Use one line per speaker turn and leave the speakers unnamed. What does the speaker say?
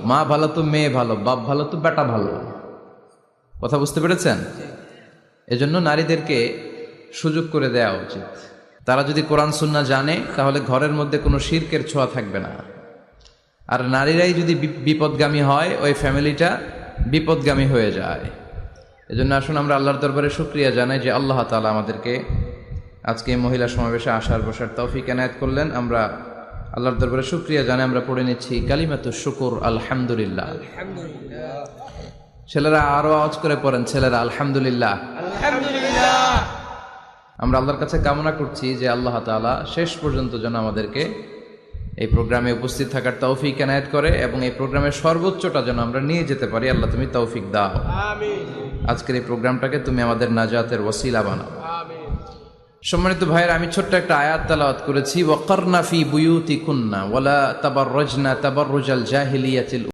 মা ভালো তো মেয়ে ভালো, বাপ ভালো তো বেটা ভালো। কথা বুঝতে পেরেছেন? এজন্য নারীদেরকে সুযোগ করে দেওয়া উচিত। তারা যদি কোরআন সুন্নাহ জানে তাহলে ঘরের মধ্যে কোনো শিরকের ছোঁয়া থাকবে না। আর নারীরাই যদি বিপদগামী হয়, ওই ফ্যামিলিটা বিপদগামী হয়ে যায়। এজন্য আসুন আমরা আল্লাহর দরবারে শুকরিয়া জানাই যে আল্লাহ তাআলা আমাদেরকে আজকে মহিলা সমাবেশে আসার বসার তৌফিক এনায়েত করলেন। আমরা আল্লাহর দরবারে শুকরিয়া জানাই। আমরা পড়ে নিচ্ছি কালিমাতুশ শুকর, আলহামদুলিল্লাহ। ছেলেরা আরো আওয়াজ করে পড়েন, ছেলেরা আলহামদুলিল্লাহ। আমরা আল্লাহর কাছে কামনা করছি যে আল্লাহ তাআলা শেষ পর্যন্ত যেন আমাদেরকে এই প্রোগ্রামে উপস্থিত থাকার তৌফিক এনায়েত করে এবং এই প্রোগ্রামের সর্বোচ্চটা যেন আমরা নিয়ে যেতে পারি। আল্লাহ তুমি তৌফিক দাও। আজকের এই প্রোগ্রামটাকে তুমি আমাদের নাজাতের ওসিলা বানাও। সম্মানিত ভাইয়েরা, আমি ছোট্ট একটা আয়াত তেলাওয়াত করেছি, ওয়াকারনা ফি বুয়ুতিকুন্না ওয়ালা তাবাররাজনা তাবাররুজাল জাহিলিয়াতিল